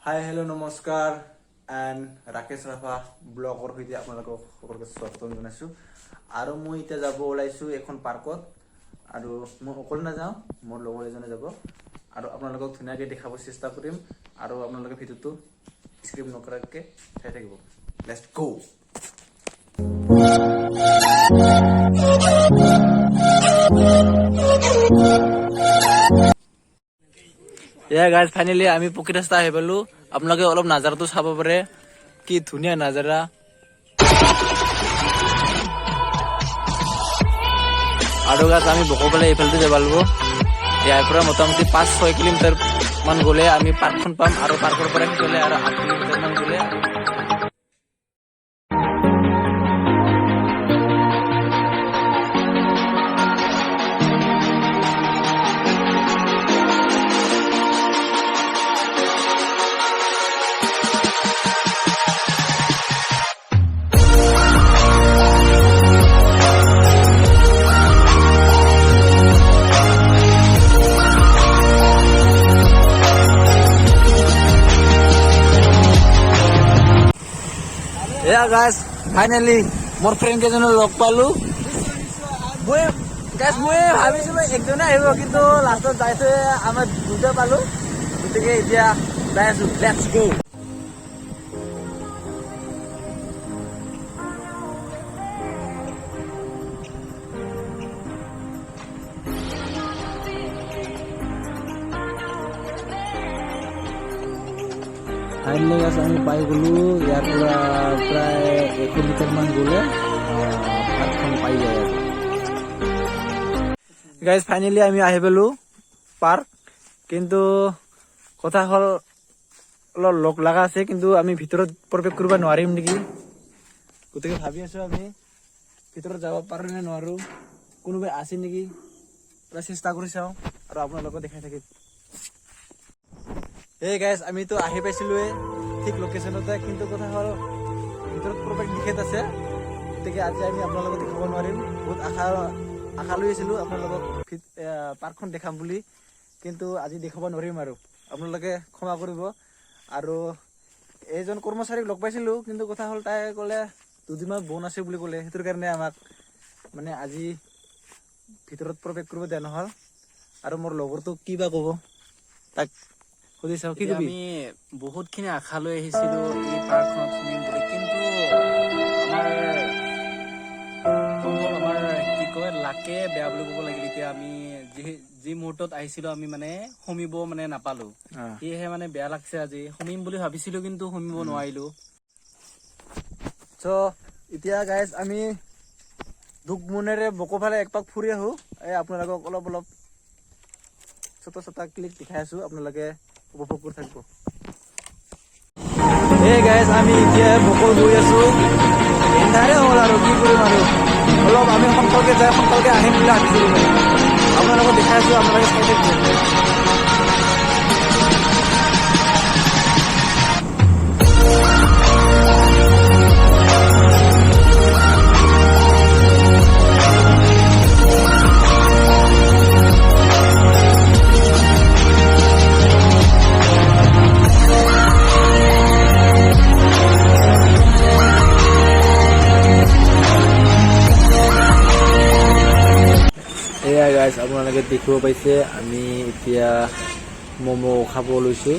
Hi hello' নমস্কাৰ and Rakesh Rabha ব্লগৰ সৈতে আপোনালোকক সকলোকে স্বাগতম জনাইছোঁ। আৰু মই এতিয়া যাব ওলাইছোঁ এখন পাৰ্কত, আৰু মই অকলে নাযাওঁ, মোৰ লগৰ এজনে যাব, আৰু আপোনালোকক ধুনীয়াকৈ দেখাব চেষ্টা কৰিম, আৰু আপোনালোকে ভিডিঅ'টো স্ক্ৰিপ্ট নকৰাকৈ চাই থাকিব। Let's go. গাইজ ফাইনেলি আমি পকি ৰাস্তা আহি পালো। আপোনালোকে অলপ নাজাৰাটো চাব পাৰে, কি ধুনীয়া নাজাৰা। আৰু গাইজ আমি বকো পেলাই এইফালে যাব লাগিব। ইয়াৰ পৰা মোটামুটি 5-6 কিলোমিটাৰ মান গ'লে আমি পাৰ্কখন পাম, আৰু পাৰ্কৰ পৰা গ'লে আৰু 8 কিলোমিটাৰ মান গ'লে গাইজ ফাইনেলি মোৰ ফ্ৰেণ্ড কেইজনক লগ পালো। মই ভাবিছিলো একজনে আহিব, কিন্তু লাষ্টত যাইছে আমাৰ দুটা পালো। গতিকে এতিয়া যাই আছো, লেটছ গো। ফাইনেলি গাইজ আমি পাই গ'লো। ইয়াৰ পৰা প্ৰায় 1 কিলোমিটাৰ মান গ'লে পাৰ্কখন পাই যায়। গাইজ ফাইনেলি আমি আহি পালো পাৰ্ক, কিন্তু কথা হ'ল অলপ লগ লগা আছে, কিন্তু আমি ভিতৰত প্ৰৱেশ কৰিব নোৱাৰিম নেকি। গতিকে ভাবি আছো আমি ভিতৰত যাব পাৰোঁ নে নোৱাৰোঁ, কোনোবাই আছে নেকি, চেষ্টা কৰি চাওঁ আৰু আপোনালোকক দেখাই থাকিম। গাইজ আমিতো আহি পাইছিলোৱে ঠিক লোকেশ্যনতে, কিন্তু কথা হ'ল ভিতৰত প্ৰৱেশ নিষেধ আছে। গতিকে আজি আমি আপোনালোকক দেখাব নোৱাৰিম। বহুত আশা লৈ আছিলোঁ আপোনালোকক পাৰ্কখন দেখাম বুলি, কিন্তু আজি দেখাব নোৱাৰিম, আৰু আপোনালোকে ক্ষমা কৰিব। আৰু এইজন কৰ্মচাৰীক লগ পাইছিলোঁ, কিন্তু কথা হ'ল তাই ক'লে 2 দিনমান বন্ধ আছে বুলি ক'লে। সেইটোৰ কাৰণে আমাক মানে আজি ভিতৰত প্ৰৱেশ কৰিব দিয়া নহ'ল। আৰু মোৰ লগৰটো কি বা ক'ব, তাক সুধি চাওঁ। কি কবি? আমি বহুতখিনি আশা লৈ আহিছিলো এই পাৰ্কখনত শুনিম বুলি, কিন্তু আমাৰ কি কয় লাকে বেয়া বুলি ক'ব লাগিল। এতিয়া আমি যি মুহূৰ্তত আহিছিলো আমি মানে শুমিব মানে নাপালো, সেয়েহে মানে বেয়া লাগছে। আজি শুমিম বুলি ভাবিছিলো, কিন্তু শুমিব নোৱাৰিলো। এতিয়া গাইজ আমি দুগমনেৰে বকো ফালে একপাক ফুৰি আহো। আপোনালোকক অলপ ছটা ক্লিক দেখাই আছো, আপোনালোকে উপভোগ কৰি থাকিব। গাইজ আমি এতিয়া বকো গৈ আছো। এন্ধাৰে হ'ল আৰু কি কৰিম, আৰু অলপ আমি সোনকালকে যাই সোনকালকে আহিম বুলি ভাবিছিলো। আপোনালোকক দেখাই আছো, আপোনালোকে চাই থাকিব। গাইজ আপোনালোকে দেখিব পাইছে, আমি এতিয়া ম'ম' খাব লৈছোঁ।